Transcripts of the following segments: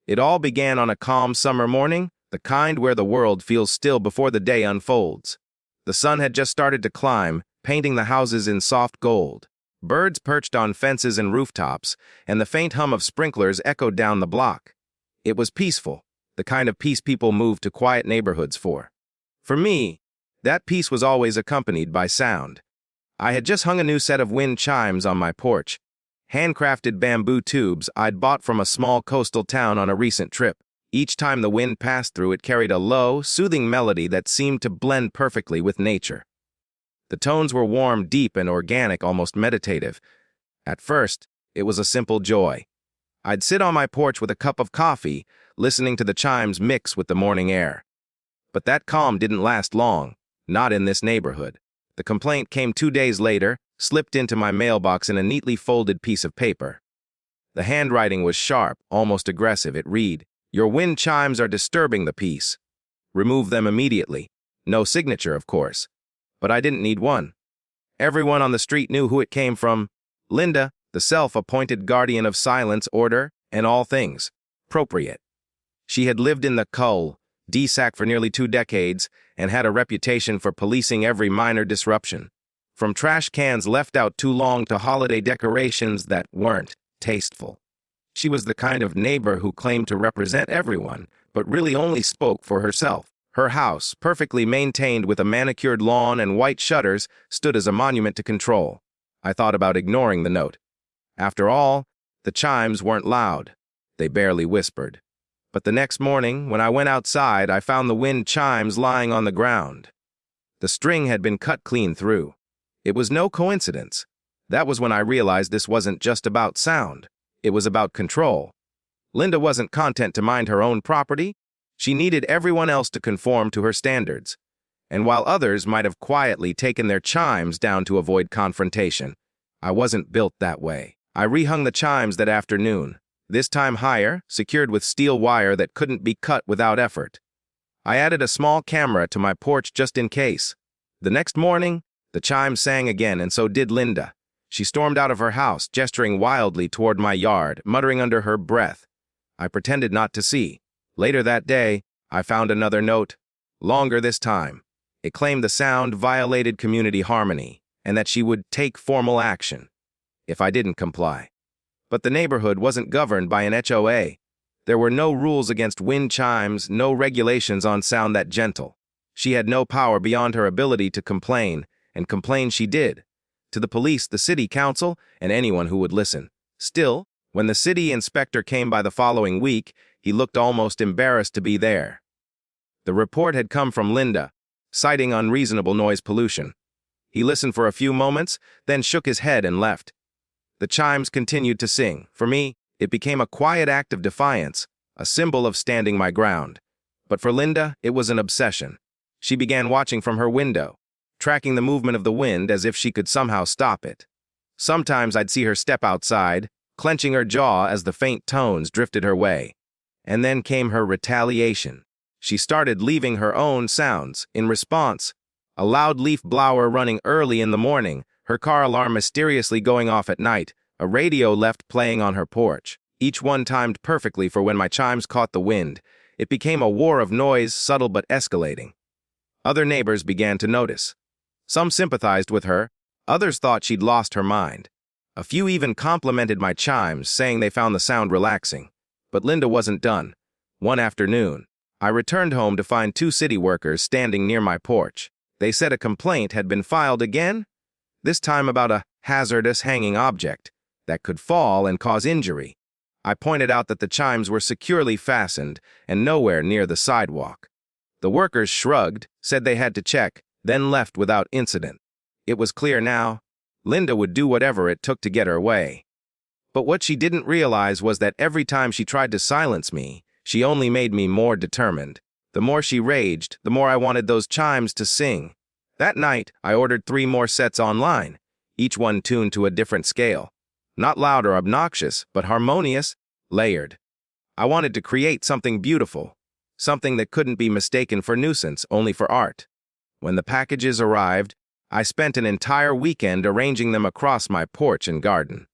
It all began on a calm summer morning, the kind where the world feels still before the day unfolds. The sun had just started to climb, painting the houses in soft gold. Birds perched on fences and rooftops, and the faint hum of sprinklers echoed down the block. It was peaceful, the kind of peace people move to quiet neighborhoods for. For me, that peace was always accompanied by sound. I had just hung a new set of wind chimes on my porch, handcrafted bamboo tubes I'd bought from a small coastal town on a recent trip. Each time the wind passed through, it carried a low, soothing melody that seemed to blend perfectly with nature. The tones were warm, deep, and organic, almost meditative. At first, it was a simple joy. I'd sit on my porch with a cup of coffee, listening to the chimes mix with the morning air. But that calm didn't last long, not in this neighborhood. The complaint came 2 days later, slipped into my mailbox in a neatly folded piece of paper. The handwriting was sharp, almost aggressive. It read, "Your wind chimes are disturbing the peace. Remove them immediately." No signature, of course. But I didn't need one. Everyone on the street knew who it came from. Linda, the self-appointed guardian of silence, order, and all things appropriate. She had lived in the cul-de-sac for nearly 2 decades and had a reputation for policing every minor disruption. From trash cans left out too long to holiday decorations that weren't tasteful. She was the kind of neighbor who claimed to represent everyone, but really only spoke for herself. Her house, perfectly maintained with a manicured lawn and white shutters, stood as a monument to control. I thought about ignoring the note. After all, the chimes weren't loud. They barely whispered. But the next morning, when I went outside, I found the wind chimes lying on the ground. The string had been cut clean through. It was no coincidence. That was when I realized this wasn't just about sound. It was about control. Linda wasn't content to mind her own property. She needed everyone else to conform to her standards. And while others might have quietly taken their chimes down to avoid confrontation, I wasn't built that way. I rehung the chimes that afternoon, this time higher, secured with steel wire that couldn't be cut without effort. I added a small camera to my porch just in case. The next morning, the chimes sang again, and so did Linda. She stormed out of her house, gesturing wildly toward my yard, muttering under her breath. I pretended not to see. Later that day, I found another note, longer this time. It claimed the sound violated community harmony, and that she would take formal action if I didn't comply. But the neighborhood wasn't governed by an HOA. There were no rules against wind chimes, no regulations on sound that gentle. She had no power beyond her ability to complain, and complain she did. To the police, the city council, and anyone who would listen. Still, when the city inspector came by the following week, he looked almost embarrassed to be there. The report had come from Linda, citing unreasonable noise pollution. He listened for a few moments, then shook his head and left. The chimes continued to sing. For me, it became a quiet act of defiance, a symbol of standing my ground. But for Linda, it was an obsession. She began watching from her window, tracking the movement of the wind as if she could somehow stop it. Sometimes I'd see her step outside, clenching her jaw as the faint tones drifted her way. And then came her retaliation. She started leaving her own sounds. In response, a loud leaf blower running early in the morning, her car alarm mysteriously going off at night, a radio left playing on her porch, each one timed perfectly for when my chimes caught the wind. It became a war of noise, subtle but escalating. Other neighbors began to notice. Some sympathized with her, others thought she'd lost her mind. A few even complimented my chimes, saying they found the sound relaxing. But Linda wasn't done. One afternoon, I returned home to find 2 city workers standing near my porch. They said a complaint had been filed again, this time about a hazardous hanging object that could fall and cause injury. I pointed out that the chimes were securely fastened and nowhere near the sidewalk. The workers shrugged, said they had to check, then left without incident. It was clear now, Linda would do whatever it took to get her way. But what she didn't realize was that every time she tried to silence me, she only made me more determined. The more she raged, the more I wanted those chimes to sing. That night, I ordered 3 more sets online, each one tuned to a different scale. Not loud or obnoxious, but harmonious, layered. I wanted to create something beautiful, something that couldn't be mistaken for nuisance, only for art. When the packages arrived, I spent an entire weekend arranging them across my porch and garden.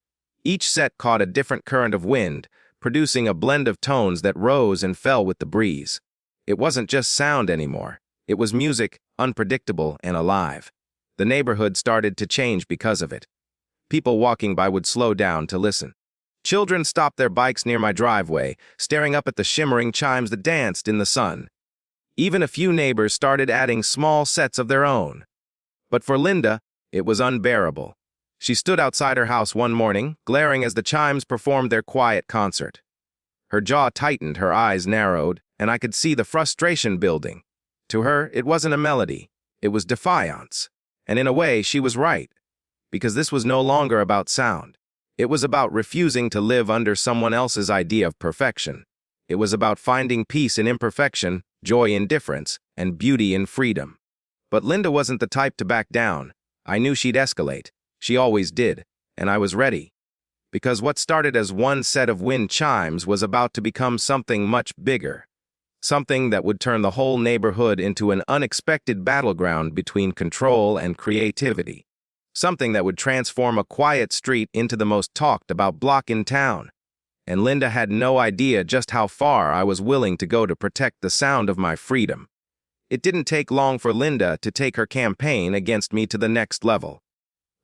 Each set caught a different current of wind, producing a blend of tones that rose and fell with the breeze. It wasn't just sound anymore. It was music, unpredictable and alive. The neighborhood started to change because of it. People walking by would slow down to listen. Children stopped their bikes near my driveway, staring up at the shimmering chimes that danced in the sun. Even a few neighbors started adding small sets of their own. But for Linda, it was unbearable. She stood outside her house one morning, glaring as the chimes performed their quiet concert. Her jaw tightened, her eyes narrowed, and I could see the frustration building. To her, it wasn't a melody. It was defiance. And in a way, she was right. Because this was no longer about sound. It was about refusing to live under someone else's idea of perfection. It was about finding peace in imperfection, joy in difference, and beauty in freedom. But Linda wasn't the type to back down. I knew she'd escalate. She always did, and I was ready. Because what started as one set of wind chimes was about to become something much bigger. Something that would turn the whole neighborhood into an unexpected battleground between control and creativity. Something that would transform a quiet street into the most talked about block in town. And Linda had no idea just how far I was willing to go to protect the sound of my freedom. It didn't take long for Linda to take her campaign against me to the next level.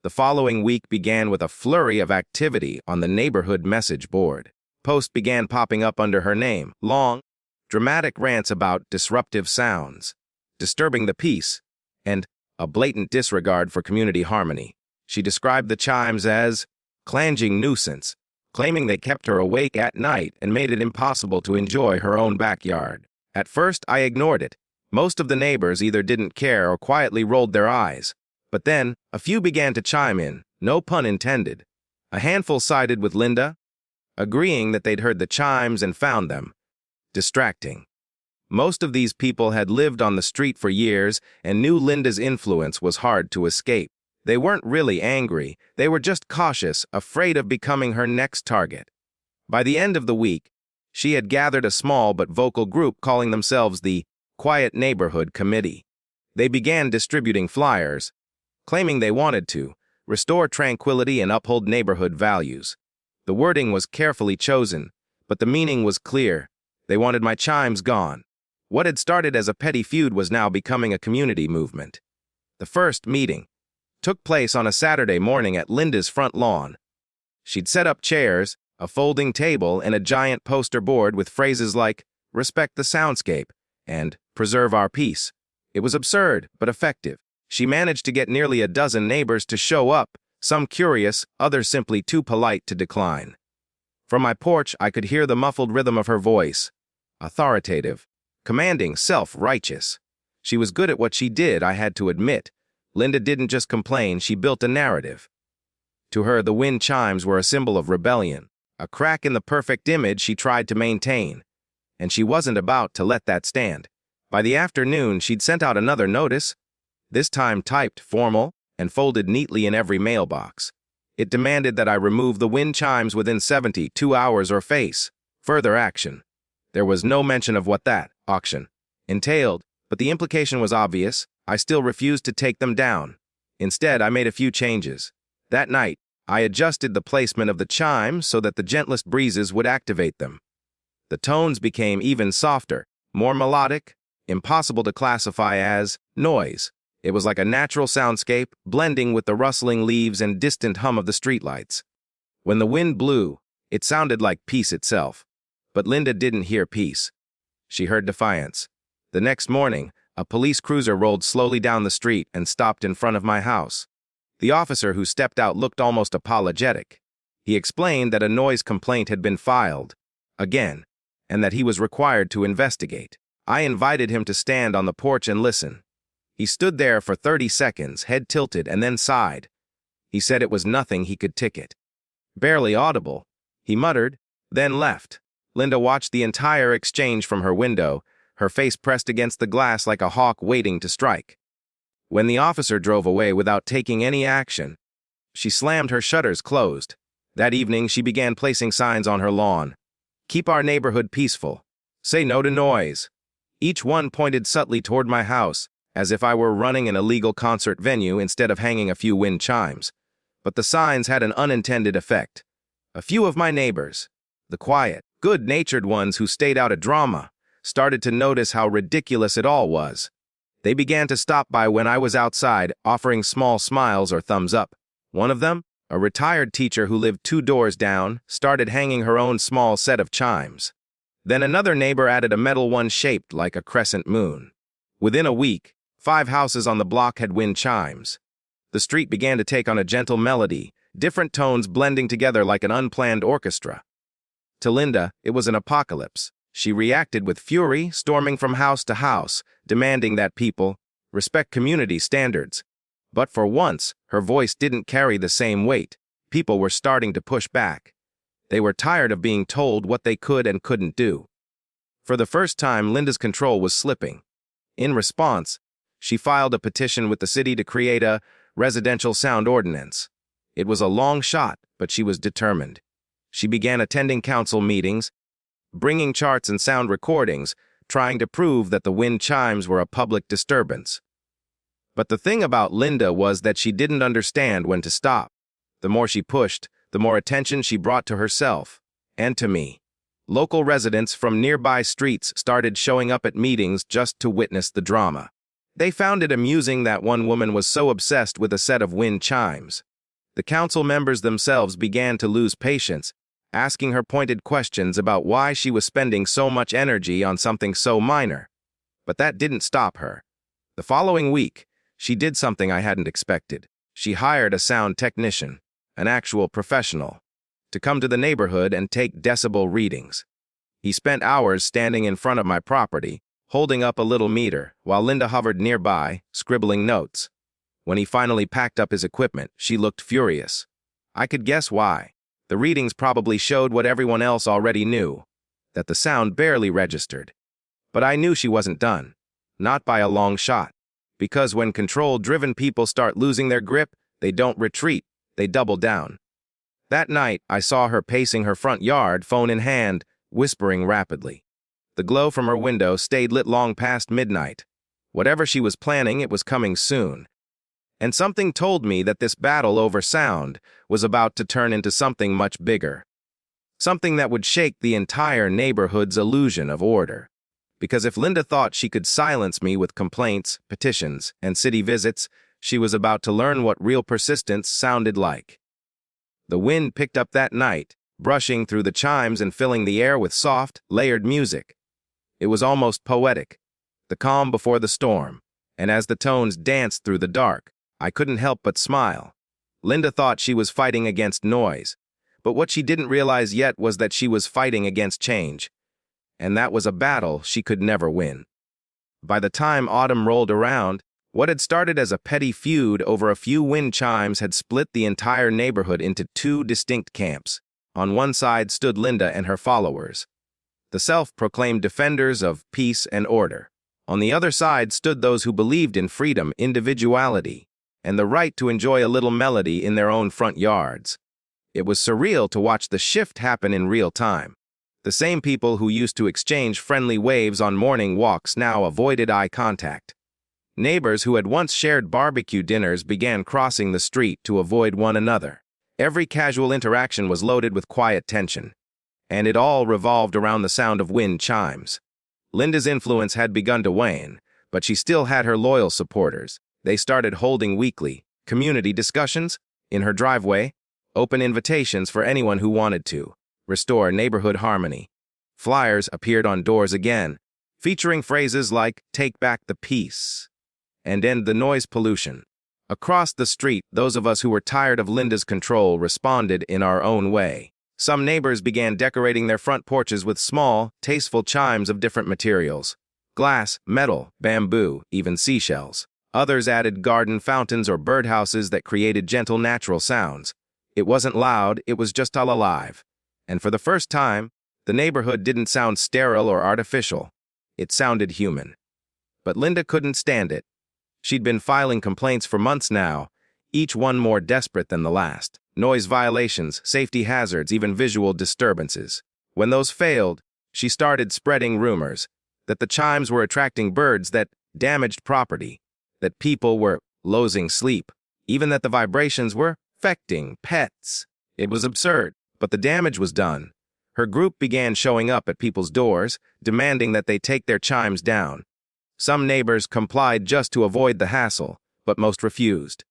The following week began with a flurry of activity on the neighborhood message board. Posts began popping up under her name, long, dramatic rants about disruptive sounds, disturbing the peace, and a blatant disregard for community harmony. She described the chimes as clanging nuisance, claiming they kept her awake at night and made it impossible to enjoy her own backyard. At first, I ignored it. Most of the neighbors either didn't care or quietly rolled their eyes. But then, a few began to chime in, no pun intended. A handful sided with Linda, agreeing that they'd heard the chimes and found them distracting. Most of these people had lived on the street for years and knew Linda's influence was hard to escape. They weren't really angry, they were just cautious, afraid of becoming her next target. By the end of the week, she had gathered a small but vocal group calling themselves the Quiet Neighborhood Committee. They began distributing flyers, claiming they wanted to restore tranquility and uphold neighborhood values. The wording was carefully chosen, but the meaning was clear. They wanted my chimes gone. What had started as a petty feud was now becoming a community movement. The first meeting took place on a Saturday morning at Linda's front lawn. She'd set up chairs, a folding table, and a giant poster board with phrases like, "Respect the soundscape," and "Preserve our peace." It was absurd, but effective. She managed to get nearly a dozen neighbors to show up, some curious, others simply too polite to decline. From my porch, I could hear the muffled rhythm of her voice. Authoritative, commanding, self-righteous. She was good at what she did, I had to admit. Linda didn't just complain, she built a narrative. To her, the wind chimes were a symbol of rebellion, a crack in the perfect image she tried to maintain. And she wasn't about to let that stand. By the afternoon, she'd sent out another notice, this time typed, formal, and folded neatly in every mailbox. It demanded that I remove the wind chimes within 72 hours or face further action. There was no mention of what that auction entailed, but the implication was obvious. I still refused to take them down. Instead, I made a few changes. That night, I adjusted the placement of the chimes so that the gentlest breezes would activate them. The tones became even softer, more melodic, impossible to classify as noise. It was like a natural soundscape, blending with the rustling leaves and distant hum of the streetlights. When the wind blew, it sounded like peace itself. But Linda didn't hear peace. She heard defiance. The next morning, a police cruiser rolled slowly down the street and stopped in front of my house. The officer who stepped out looked almost apologetic. He explained that a noise complaint had been filed, again, and that he was required to investigate. I invited him to stand on the porch and listen. He stood there for 30 seconds, head tilted, and then sighed. He said it was nothing he could ticket. Barely audible, he muttered, then left. Linda watched the entire exchange from her window, her face pressed against the glass like a hawk waiting to strike. When the officer drove away without taking any action, she slammed her shutters closed. That evening, she began placing signs on her lawn. "Keep our neighborhood peaceful. Say no to noise." Each one pointed subtly toward my house, as if I were running an illegal concert venue instead of hanging a few wind chimes. But the signs had an unintended effect. A few of my neighbors, the quiet, Good-natured ones who stayed out of drama started to notice how ridiculous it all was. They began to stop by when I was outside, offering small smiles or thumbs up. One of them, a retired teacher who lived 2 doors down, started hanging her own small set of chimes. Then another neighbor added a metal one shaped like a crescent moon. Within a week, 5 houses on the block had wind chimes. The street began to take on a gentle melody, different tones blending together like an unplanned orchestra. To Linda, it was an apocalypse. She reacted with fury, storming from house to house, demanding that people respect community standards. But for once, her voice didn't carry the same weight. People were starting to push back. They were tired of being told what they could and couldn't do. For the first time, Linda's control was slipping. In response, she filed a petition with the city to create a residential sound ordinance. It was a long shot, but she was determined. She began attending council meetings, bringing charts and sound recordings, trying to prove that the wind chimes were a public disturbance. But the thing about Linda was that she didn't understand when to stop. The more she pushed, the more attention she brought to herself and to me. Local residents from nearby streets started showing up at meetings just to witness the drama. They found it amusing that one woman was so obsessed with a set of wind chimes. The council members themselves began to lose patience, asking her pointed questions about why she was spending so much energy on something so minor. But that didn't stop her. The following week, she did something I hadn't expected. She hired a sound technician, an actual professional, to come to the neighborhood and take decibel readings. He spent hours standing in front of my property, holding up a little meter, while Linda hovered nearby, scribbling notes. When he finally packed up his equipment, she looked furious. I could guess why. The readings probably showed what everyone else already knew, that the sound barely registered. But I knew she wasn't done. Not by a long shot. Because when control-driven people start losing their grip, they don't retreat, they double down. That night, I saw her pacing her front yard, phone in hand, whispering rapidly. The glow from her window stayed lit long past midnight. Whatever she was planning, it was coming soon. And something told me that this battle over sound was about to turn into something much bigger. Something that would shake the entire neighborhood's illusion of order. Because if Linda thought she could silence me with complaints, petitions, and city visits, she was about to learn what real persistence sounded like. The wind picked up that night, brushing through the chimes and filling the air with soft, layered music. It was almost poetic, the calm before the storm, and as the tones danced through the dark, I couldn't help but smile. Linda thought she was fighting against noise, but what she didn't realize yet was that she was fighting against change, and that was a battle she could never win. By the time autumn rolled around, what had started as a petty feud over a few wind chimes had split the entire neighborhood into 2 distinct camps. On one side stood Linda and her followers, the self-proclaimed defenders of peace and order. On the other side stood those who believed in freedom, individuality, and the right to enjoy a little melody in their own front yards. It was surreal to watch the shift happen in real time. The same people who used to exchange friendly waves on morning walks now avoided eye contact. Neighbors who had once shared barbecue dinners began crossing the street to avoid one another. Every casual interaction was loaded with quiet tension, and it all revolved around the sound of wind chimes. Linda's influence had begun to wane, but she still had her loyal supporters. They started holding weekly community discussions in her driveway, open invitations for anyone who wanted to restore neighborhood harmony. Flyers appeared on doors again, featuring phrases like "Take back the peace" and "End the noise pollution." Across the street, those of us who were tired of Linda's control responded in our own way. Some neighbors began decorating their front porches with small, tasteful chimes of different materials: glass, metal, bamboo, even seashells. Others added garden fountains or birdhouses that created gentle, natural sounds. It wasn't loud, it was just all alive. And for the first time, the neighborhood didn't sound sterile or artificial. It sounded human. But Linda couldn't stand it. She'd been filing complaints for months now, each one more desperate than the last. Noise violations, safety hazards, even visual disturbances. When those failed, she started spreading rumors that the chimes were attracting birds that damaged property, that people were losing sleep, even that the vibrations were affecting pets. It was absurd, but the damage was done. Her group began showing up at people's doors, demanding that they take their chimes down. Some neighbors complied just to avoid the hassle, but most refused.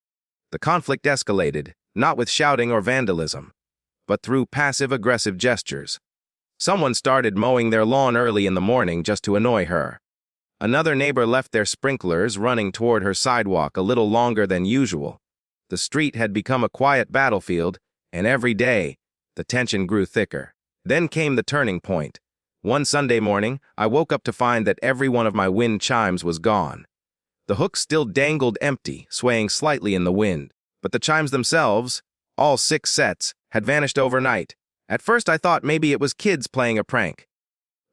The conflict escalated, not with shouting or vandalism, but through passive-aggressive gestures. Someone started mowing their lawn early in the morning just to annoy her. Another neighbor left their sprinklers running toward her sidewalk a little longer than usual. The street had become a quiet battlefield, and every day, the tension grew thicker. Then came the turning point. One Sunday morning, I woke up to find that every one of my wind chimes was gone. The hooks still dangled empty, swaying slightly in the wind, but the chimes themselves, all 6 sets, had vanished overnight. At first I thought maybe it was kids playing a prank.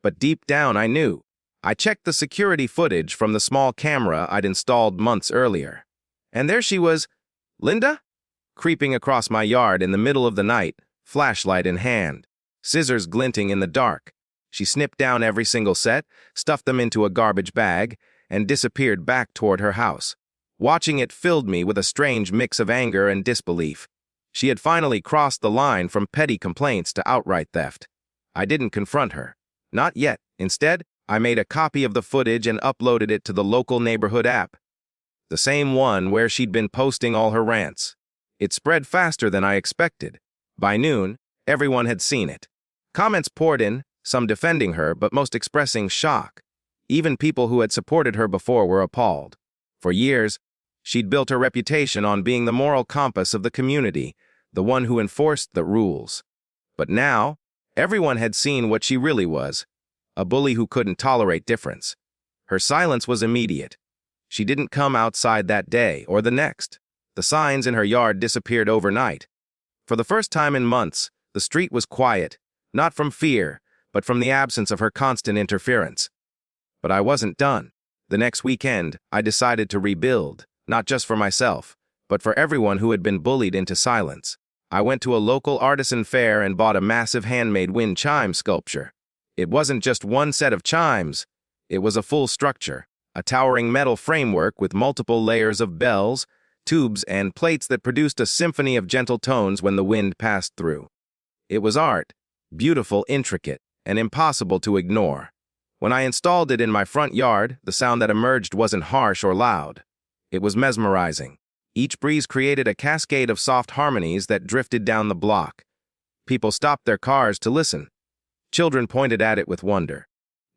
But deep down I knew. I checked the security footage from the small camera I'd installed months earlier. And there she was, Linda, creeping across my yard in the middle of the night, flashlight in hand, scissors glinting in the dark. She snipped down every single set, stuffed them into a garbage bag, and disappeared back toward her house. Watching it filled me with a strange mix of anger and disbelief. She had finally crossed the line from petty complaints to outright theft. I didn't confront her. Not yet. Instead, I made a copy of the footage and uploaded it to the local neighborhood app. The same one where she'd been posting all her rants. It spread faster than I expected. By noon, everyone had seen it. Comments poured in, some defending her, but most expressing shock. Even people who had supported her before were appalled. For years, she'd built her reputation on being the moral compass of the community, the one who enforced the rules. But now, everyone had seen what she really was, a bully who couldn't tolerate difference. Her silence was immediate. She didn't come outside that day or the next. The signs in her yard disappeared overnight. For the first time in months, the street was quiet, not from fear, but from the absence of her constant interference. But I wasn't done. The next weekend, I decided to rebuild, not just for myself, but for everyone who had been bullied into silence. I went to a local artisan fair and bought a massive handmade wind chime sculpture. It wasn't just one set of chimes. It was a full structure, a towering metal framework with multiple layers of bells, tubes, and plates that produced a symphony of gentle tones when the wind passed through. It was art, beautiful, intricate, and impossible to ignore. When I installed it in my front yard, the sound that emerged wasn't harsh or loud. It was mesmerizing. Each breeze created a cascade of soft harmonies that drifted down the block. People stopped their cars to listen. Children pointed at it with wonder.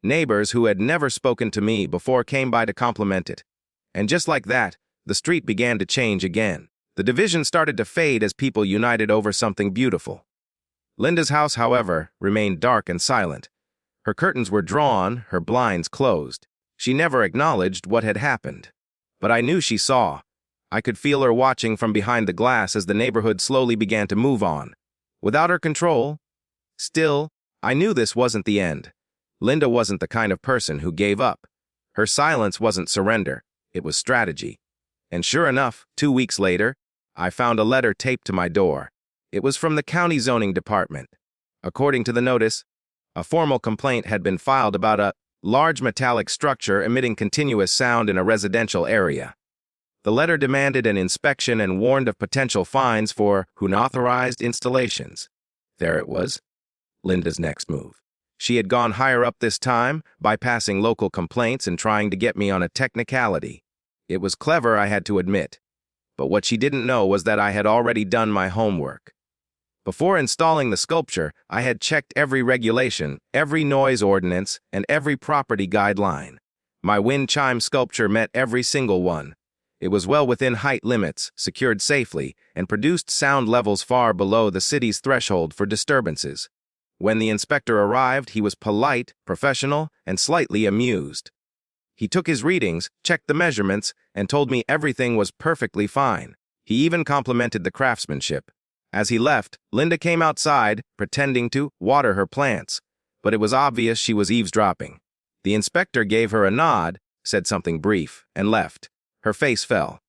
Neighbors who had never spoken to me before came by to compliment it. And just like that, the street began to change again. The division started to fade as people united over something beautiful. Linda's house, however, remained dark and silent. Her curtains were drawn, her blinds closed. She never acknowledged what had happened. But I knew she saw. I could feel her watching from behind the glass as the neighborhood slowly began to move on. Without her control, still, I knew this wasn't the end. Linda wasn't the kind of person who gave up. Her silence wasn't surrender, it was strategy. And sure enough, 2 weeks later, I found a letter taped to my door. It was from the county zoning department. According to the notice, a formal complaint had been filed about a large metallic structure emitting continuous sound in a residential area. The letter demanded an inspection and warned of potential fines for unauthorized installations. There it was, Linda's next move. She had gone higher up this time, bypassing local complaints and trying to get me on a technicality. It was clever, I had to admit. But what she didn't know was that I had already done my homework. Before installing the sculpture, I had checked every regulation, every noise ordinance, and every property guideline. My wind chime sculpture met every single one. It was well within height limits, secured safely, and produced sound levels far below the city's threshold for disturbances. When the inspector arrived, he was polite, professional, and slightly amused. He took his readings, checked the measurements, and told me everything was perfectly fine. He even complimented the craftsmanship. As he left, Linda came outside, pretending to water her plants, but it was obvious she was eavesdropping. The inspector gave her a nod, said something brief, and left. Her face fell.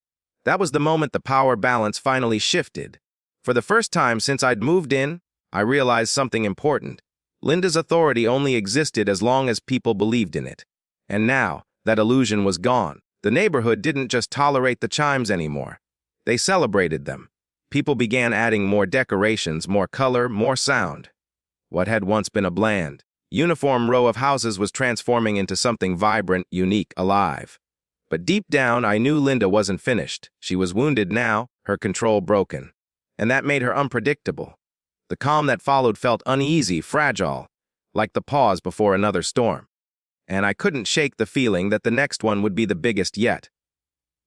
That was the moment the power balance finally shifted. For the first time since I'd moved in, I realized something important. Linda's authority only existed as long as people believed in it. And now, that illusion was gone. The neighborhood didn't just tolerate the chimes anymore. They celebrated them. People began adding more decorations, more color, more sound. What had once been a bland, uniform row of houses was transforming into something vibrant, unique, alive. But deep down, I knew Linda wasn't finished. She was wounded now, her control broken. And that made her unpredictable. The calm that followed felt uneasy, fragile, like the pause before another storm. And I couldn't shake the feeling that the next one would be the biggest yet.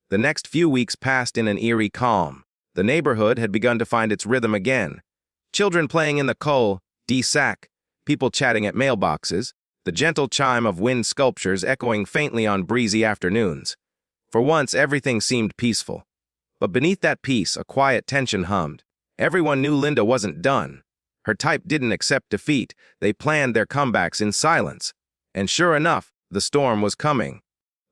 The next few weeks passed in an eerie calm. The neighborhood had begun to find its rhythm again. Children playing in the coal, sack, people chatting at mailboxes, the gentle chime of wind sculptures echoing faintly on breezy afternoons. For once, everything seemed peaceful. But beneath that peace, a quiet tension hummed. Everyone knew Linda wasn't done. Her type didn't accept defeat. They planned their comebacks in silence. And sure enough, the storm was coming.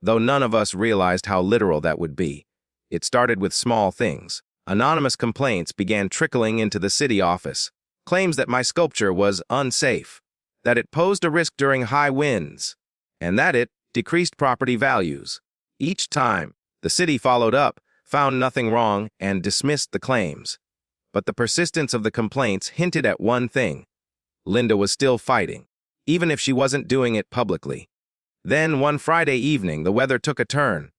Though none of us realized how literal that would be. It started with small things. Anonymous complaints began trickling into the city office. Claims that my sculpture was unsafe, that it posed a risk during high winds, and that it decreased property values. Each time, the city followed up, found nothing wrong, and dismissed the claims. But the persistence of the complaints hinted at one thing. Linda was still fighting, even if she wasn't doing it publicly. Then, one Friday evening, the weather took a turn.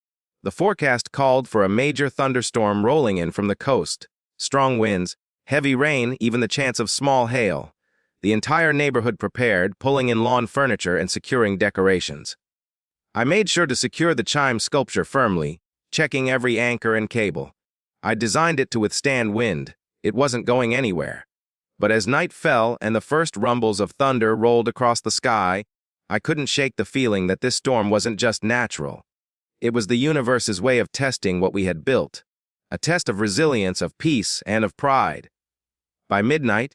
The forecast called for a major thunderstorm rolling in from the coast. Strong winds, heavy rain, even the chance of small hail. The entire neighborhood prepared, pulling in lawn furniture and securing decorations. I made sure to secure the Chime sculpture firmly, checking every anchor and cable. I designed it to withstand wind. It wasn't going anywhere. But as night fell and the first rumbles of thunder rolled across the sky, I couldn't shake the feeling that this storm wasn't just natural. It was the universe's way of testing what we had built. A test of resilience, of peace, and of pride. By midnight,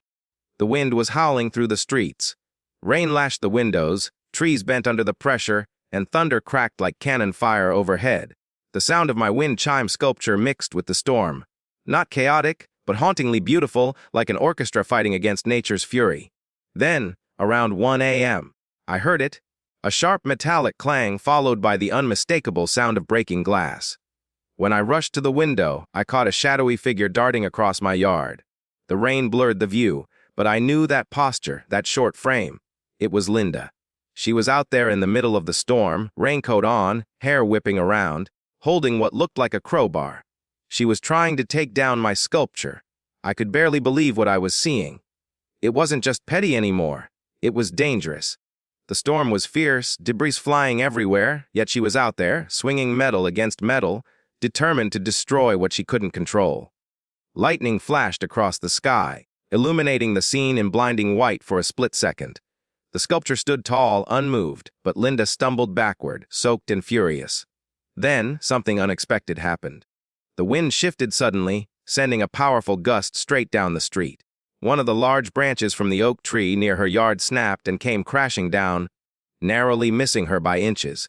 the wind was howling through the streets. Rain lashed the windows, trees bent under the pressure, and thunder cracked like cannon fire overhead. The sound of my wind chime sculpture mixed with the storm. Not chaotic, but hauntingly beautiful, like an orchestra fighting against nature's fury. Then, around 1 a.m., I heard it, a sharp metallic clang followed by the unmistakable sound of breaking glass. When I rushed to the window, I caught a shadowy figure darting across my yard. The rain blurred the view, but I knew that posture, that short frame. It was Linda. She was out there in the middle of the storm, raincoat on, hair whipping around, holding what looked like a crowbar. She was trying to take down my sculpture. I could barely believe what I was seeing. It wasn't just petty anymore. It was dangerous. The storm was fierce, debris flying everywhere, yet she was out there, swinging metal against metal, determined to destroy what she couldn't control. Lightning flashed across the sky, illuminating the scene in blinding white for a split second. The sculpture stood tall, unmoved, but Linda stumbled backward, soaked and furious. Then, something unexpected happened. The wind shifted suddenly, sending a powerful gust straight down the street. One of the large branches from the oak tree near her yard snapped and came crashing down, narrowly missing her by inches.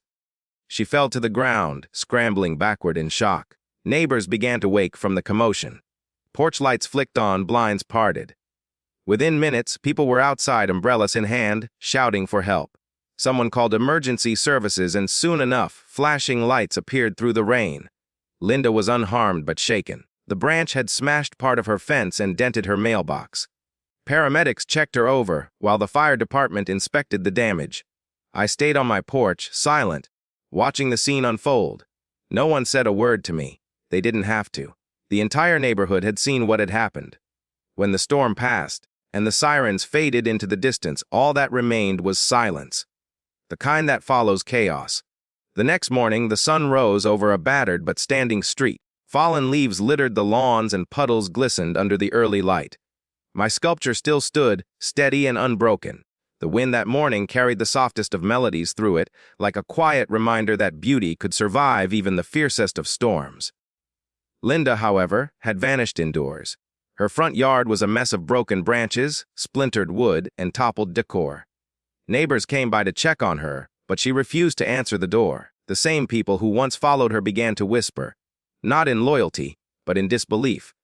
She fell to the ground, scrambling backward in shock. Neighbors began to wake from the commotion. Porch lights flicked on, blinds parted. Within minutes, people were outside, umbrellas in hand, shouting for help. Someone called emergency services, and soon enough, flashing lights appeared through the rain. Linda was unharmed but shaken. The branch had smashed part of her fence and dented her mailbox. Paramedics checked her over, while the fire department inspected the damage. I stayed on my porch, silent, watching the scene unfold. No one said a word to me. They didn't have to. The entire neighborhood had seen what had happened. When the storm passed, and the sirens faded into the distance, all that remained was silence. The kind that follows chaos. The next morning, the sun rose over a battered but standing street. Fallen leaves littered the lawns and puddles glistened under the early light. My sculpture still stood, steady and unbroken. The wind that morning carried the softest of melodies through it, like a quiet reminder that beauty could survive even the fiercest of storms. Linda, however, had vanished indoors. Her front yard was a mess of broken branches, splintered wood, and toppled decor. Neighbors came by to check on her, but she refused to answer the door. The same people who once followed her began to whisper. Not in loyalty, but in disbelief.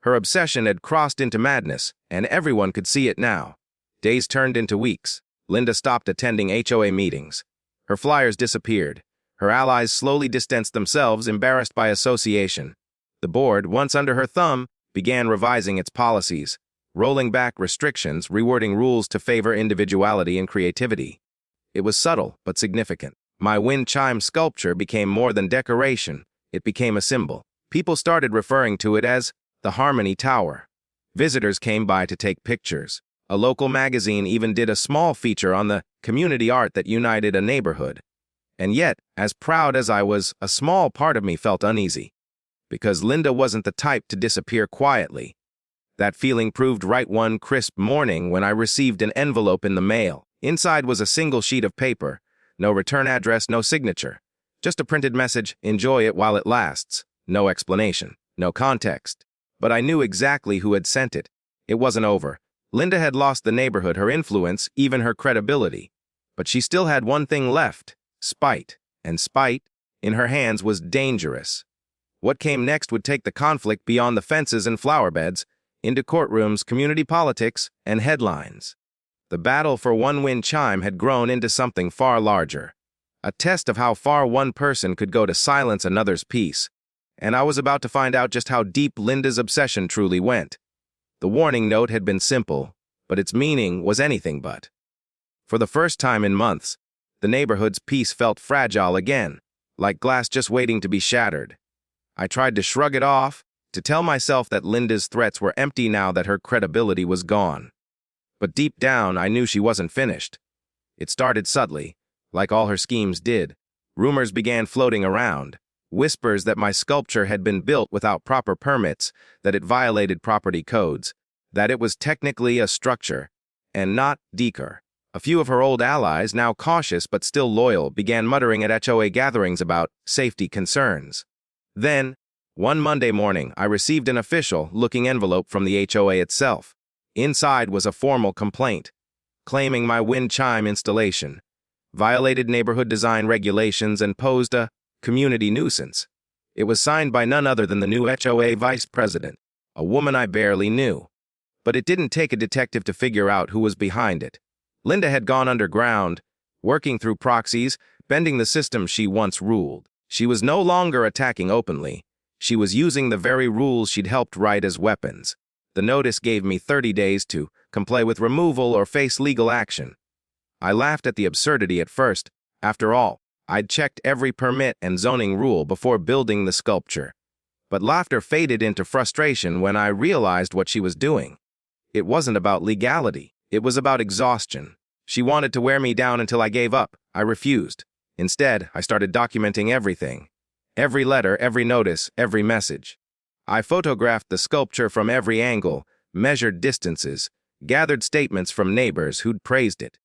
Her obsession had crossed into madness, and everyone could see it now. Days turned into weeks. Linda stopped attending HOA meetings. Her flyers disappeared. Her allies slowly distanced themselves, embarrassed by association. The board, once under her thumb, began revising its policies. rolling back restrictions, rewording rules to favor individuality and creativity. It was subtle but significant. My wind chime sculpture became more than decoration. It became a symbol. People started referring to it as the Harmony Tower. Visitors came by to take pictures. A local magazine even did a small feature on the community art that united a neighborhood. And yet, as proud as I was, a small part of me felt uneasy. Because Linda wasn't the type to disappear quietly. That feeling proved right one crisp morning when I received an envelope in the mail. Inside was a single sheet of paper. No return address, no signature. Just a printed message, enjoy it while it lasts. No explanation, no context. But I knew exactly who had sent it. It wasn't over. Linda had lost the neighborhood, her influence, even her credibility. But she still had one thing left, spite. And spite, in her hands, was dangerous. What came next would take the conflict beyond the fences and flower beds, into courtrooms, community politics, and headlines. The battle for one wind chime had grown into something far larger. A test of how far one person could go to silence another's peace. And I was about to find out just how deep Linda's obsession truly went. The warning note had been simple, but its meaning was anything but. For the first time in months, the neighborhood's peace felt fragile again, like glass just waiting to be shattered. I tried to shrug it off, to tell myself that Linda's threats were empty now that her credibility was gone. But deep down, I knew she wasn't finished. It started subtly, like all her schemes did. Rumors began floating around. Whispers that my sculpture had been built without proper permits, that it violated property codes, that it was technically a structure, and not decor. A few of her old allies, now cautious but still loyal, began muttering at HOA gatherings about safety concerns. Then, one Monday morning, I received an official-looking envelope from the HOA itself. Inside was a formal complaint, claiming my wind chime installation violated neighborhood design regulations and posed a community nuisance. It was signed by none other than the new HOA vice president, a woman I barely knew. But it didn't take a detective to figure out who was behind it. Linda had gone underground, working through proxies, bending the system she once ruled. She was no longer attacking openly. She was using the very rules she'd helped write as weapons. The notice gave me 30 days to comply with removal or face legal action. I laughed at the absurdity at first. After all, I'd checked every permit and zoning rule before building the sculpture. But laughter faded into frustration when I realized what she was doing. It wasn't about legality. It was about exhaustion. She wanted to wear me down until I gave up. I refused. Instead, I started documenting everything. Every letter, every notice, every message. I photographed the sculpture from every angle, measured distances, gathered statements from neighbors who'd praised it.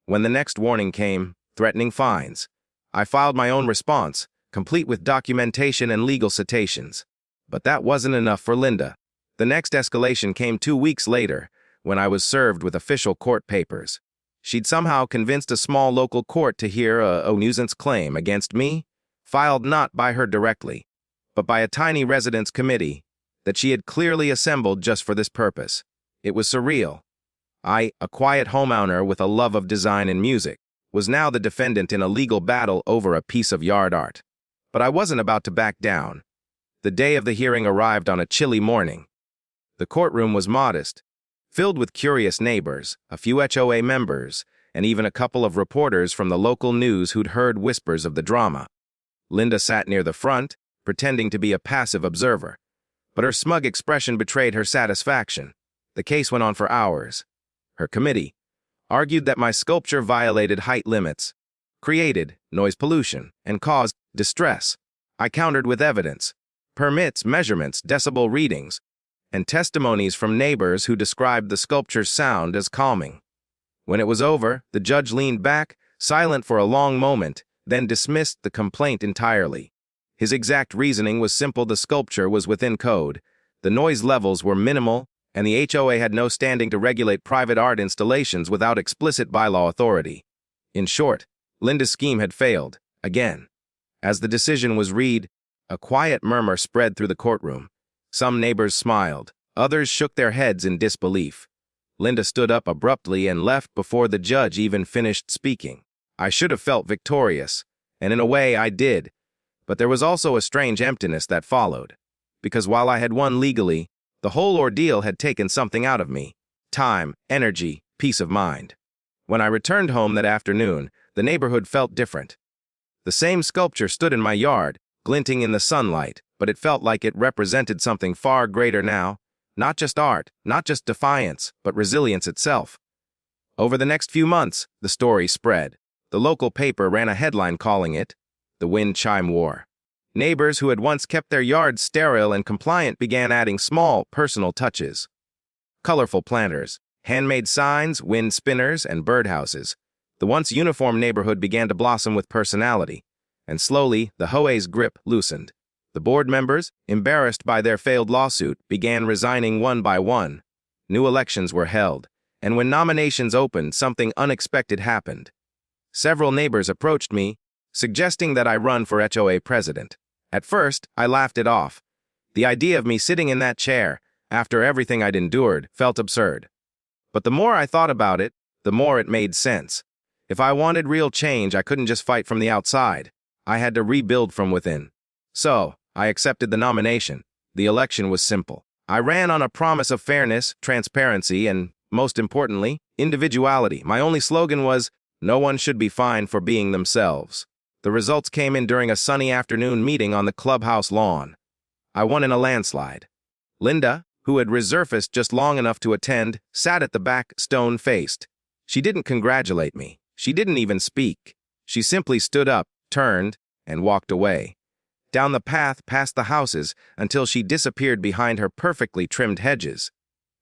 When the next warning came, threatening fines, I filed my own response, complete with documentation and legal citations. But that wasn't enough for Linda. The next escalation came 2 weeks later, when I was served with official court papers. She'd somehow convinced a small local court to hear a nuisance claim against me, filed not by her directly, but by a tiny residents' committee that she had clearly assembled just for this purpose. It was surreal. I, a quiet homeowner with a love of design and music, was now the defendant in a legal battle over a piece of yard art. But I wasn't about to back down. The day of the hearing arrived on a chilly morning. The courtroom was modest, filled with curious neighbors, a few HOA members, and even a couple of reporters from the local news who'd heard whispers of the drama. Linda sat near the front, pretending to be a passive observer. But her smug expression betrayed her satisfaction. The case went on for hours. Her committee argued that my sculpture violated height limits, created noise pollution, and caused distress. I countered with evidence, permits, measurements, decibel readings, and testimonies from neighbors who described the sculpture's sound as calming. When it was over, the judge leaned back, silent for a long moment, then dismissed the complaint entirely. His exact reasoning was simple: the sculpture was within code, the noise levels were minimal, and the HOA had no standing to regulate private art installations without explicit bylaw authority. In short, Linda's scheme had failed, again. As the decision was read, a quiet murmur spread through the courtroom. Some neighbors smiled, others shook their heads in disbelief. Linda stood up abruptly and left before the judge even finished speaking. I should have felt victorious, and in a way I did, but there was also a strange emptiness that followed. Because while I had won legally, the whole ordeal had taken something out of me. time, energy, peace of mind. When I returned home that afternoon, the neighborhood felt different. The same sculpture stood in my yard, glinting in the sunlight, but it felt like it represented something far greater now. Not just art, not just defiance, but resilience itself. Over the next few months, the story spread. The local paper ran a headline calling it the Wind Chime War. Neighbors who had once kept their yards sterile and compliant began adding small, personal touches. Colorful planters, handmade signs, wind spinners, and birdhouses. The once uniform neighborhood began to blossom with personality, and slowly the Hoe's grip loosened. The board members, embarrassed by their failed lawsuit, began resigning one by one. New elections were held, and when nominations opened, something unexpected happened. Several neighbors approached me, suggesting that I run for HOA president. At first, I laughed it off. The idea of me sitting in that chair, after everything I'd endured, felt absurd. But the more I thought about it, the more it made sense. If I wanted real change, I couldn't just fight from the outside. I had to rebuild from within. So, I accepted the nomination. The election was simple. I ran on a promise of fairness, transparency, and, most importantly, individuality. My only slogan was, "No one should be fined for being themselves." The results came in during a sunny afternoon meeting on the clubhouse lawn. I won in a landslide. Linda, who had resurfaced just long enough to attend, sat at the back, stone-faced. She didn't congratulate me. She didn't even speak. She simply stood up, turned, and walked away. Down the path past the houses until she disappeared behind her perfectly trimmed hedges.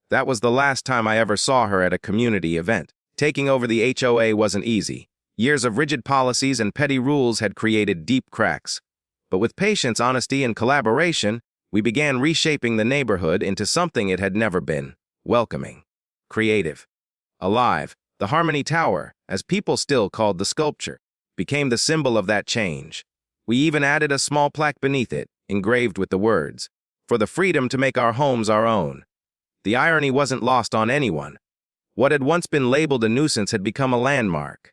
That was the last time I ever saw her at a community event. Taking over the HOA wasn't easy. Years of rigid policies and petty rules had created deep cracks. But with patience, honesty, and collaboration, we began reshaping the neighborhood into something it had never been: welcoming, creative, alive. The Harmony Tower, as people still called the sculpture, became the symbol of that change. We even added a small plaque beneath it, engraved with the words, "For the freedom to make our homes our own." The irony wasn't lost on anyone. What had once been labeled a nuisance had become a landmark.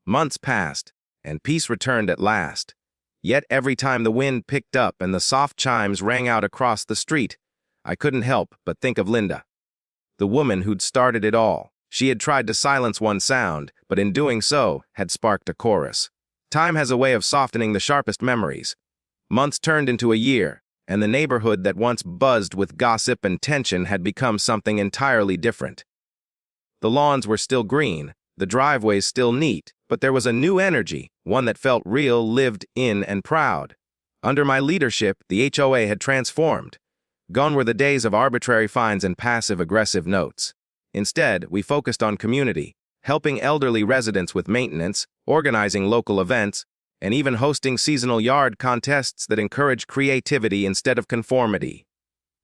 Months passed, and peace returned at last. Yet every time the wind picked up and the soft chimes rang out across the street, I couldn't help but think of Linda, the woman who'd started it all. She had tried to silence one sound, but in doing so, had sparked a chorus. Time has a way of softening the sharpest memories. Months turned into a year, and the neighborhood that once buzzed with gossip and tension had become something entirely different. The lawns were still green, the driveways still neat, but there was a new energy, one that felt real, lived in, and proud. Under my leadership, the HOA had transformed. Gone were the days of arbitrary fines and passive-aggressive notes. Instead, we focused on community, helping elderly residents with maintenance, organizing local events, and even hosting seasonal yard contests that encourage creativity instead of conformity.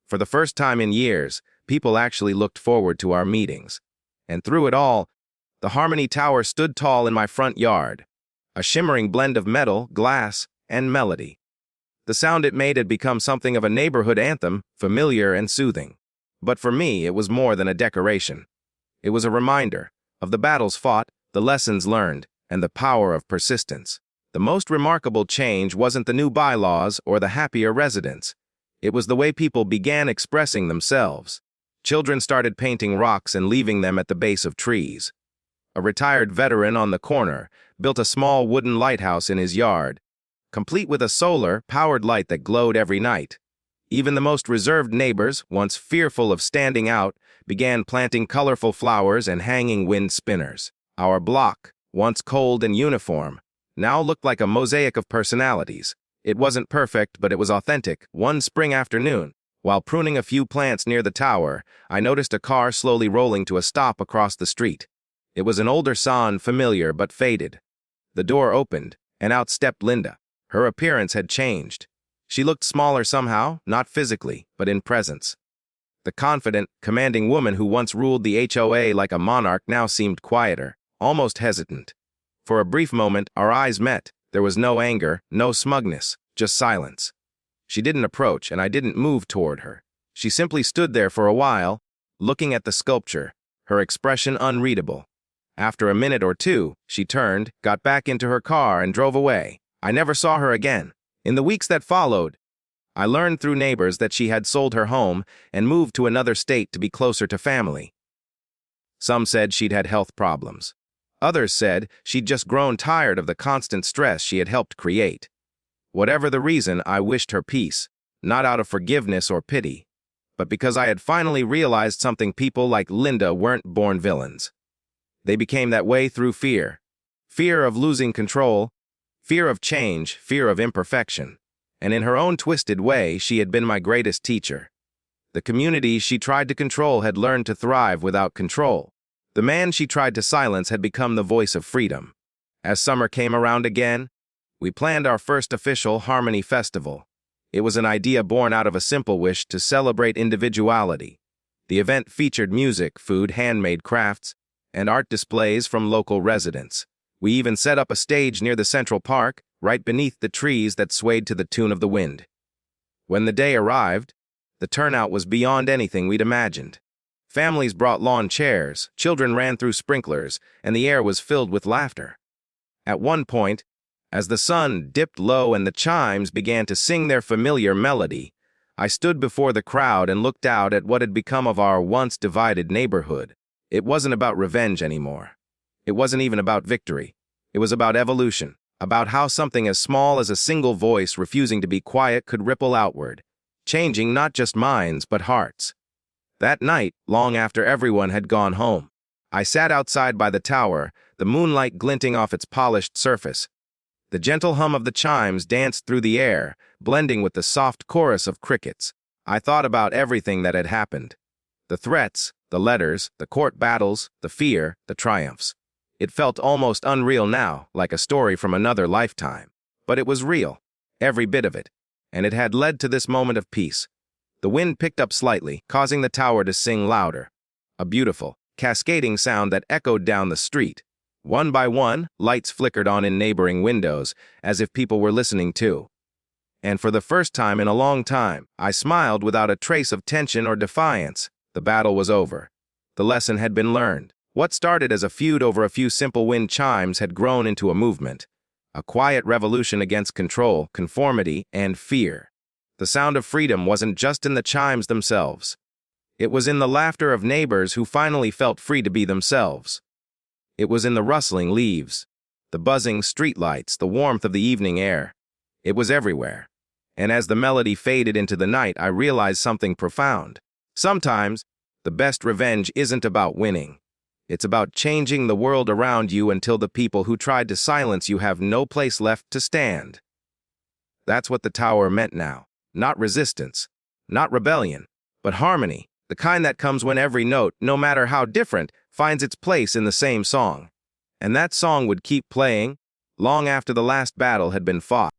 For the first time in years, people actually looked forward to our meetings. And through it all, the Harmony Tower stood tall in my front yard, a shimmering blend of metal, glass, and melody. The sound it made had become something of a neighborhood anthem, familiar and soothing. But for me, it was more than a decoration. It was a reminder of the battles fought, the lessons learned, and the power of persistence. The most remarkable change wasn't the new bylaws or the happier residents. It was the way people began expressing themselves. Children started painting rocks and leaving them at the base of trees. A retired veteran on the corner built a small wooden lighthouse in his yard, complete with a solar-powered light that glowed every night. Even the most reserved neighbors, once fearful of standing out, began planting colorful flowers and hanging wind spinners. Our block, once cold and uniform, now looked like a mosaic of personalities. It wasn't perfect, but it was authentic. One spring afternoon, while pruning a few plants near the tower, I noticed a car slowly rolling to a stop across the street. It was an older San, familiar but faded. The door opened, and out stepped Linda. Her appearance had changed. She looked smaller somehow, not physically, but in presence. The confident, commanding woman who once ruled the HOA like a monarch now seemed quieter, almost hesitant. For a brief moment, our eyes met. There was no anger, no smugness, just silence. She didn't approach, and I didn't move toward her. She simply stood there for a while, looking at the sculpture, her expression unreadable. After a minute or two, she turned, got back into her car, and drove away. I never saw her again. In the weeks that followed, I learned through neighbors that she had sold her home and moved to another state to be closer to family. Some said she'd had health problems. Others said she'd just grown tired of the constant stress she had helped create. Whatever the reason, I wished her peace, not out of forgiveness or pity, but because I had finally realized something: people like Linda weren't born villains. They became that way through fear. Fear of losing control, fear of change, fear of imperfection. And in her own twisted way, she had been my greatest teacher. The community she tried to control had learned to thrive without control. The man she tried to silence had become the voice of freedom. As summer came around again, we planned our first official Harmony Festival. It was an idea born out of a simple wish to celebrate individuality. The event featured music, food, handmade crafts, and art displays from local residents. We even set up a stage near the Central Park, right beneath the trees that swayed to the tune of the wind. When the day arrived, the turnout was beyond anything we'd imagined. Families brought lawn chairs, children ran through sprinklers, and the air was filled with laughter. At one point, as the sun dipped low and the chimes began to sing their familiar melody, I stood before the crowd and looked out at what had become of our once divided neighborhood. It wasn't about revenge anymore. It wasn't even about victory. It was about evolution, about how something as small as a single voice refusing to be quiet could ripple outward, changing not just minds but hearts. That night, long after everyone had gone home, I sat outside by the tower, the moonlight glinting off its polished surface. The gentle hum of the chimes danced through the air, blending with the soft chorus of crickets. I thought about everything that had happened. The threats, the letters, the court battles, the fear, the triumphs. It felt almost unreal now, like a story from another lifetime. But it was real, every bit of it, and it had led to this moment of peace. The wind picked up slightly, causing the tower to sing louder. A beautiful, cascading sound that echoed down the street. One by one, lights flickered on in neighboring windows, as if people were listening too. And for the first time in a long time, I smiled without a trace of tension or defiance. The battle was over. The lesson had been learned. What started as a feud over a few simple wind chimes had grown into a movement. A quiet revolution against control, conformity, and fear. The sound of freedom wasn't just in the chimes themselves. It was in the laughter of neighbors who finally felt free to be themselves. It was in the rustling leaves, the buzzing streetlights, the warmth of the evening air. It was everywhere. And as the melody faded into the night, I realized something profound. Sometimes, the best revenge isn't about winning. It's about changing the world around you until the people who tried to silence you have no place left to stand. That's what the tower meant now. Not resistance, not rebellion, but harmony, the kind that comes when every note, no matter how different, finds its place in the same song. And that song would keep playing long after the last battle had been fought.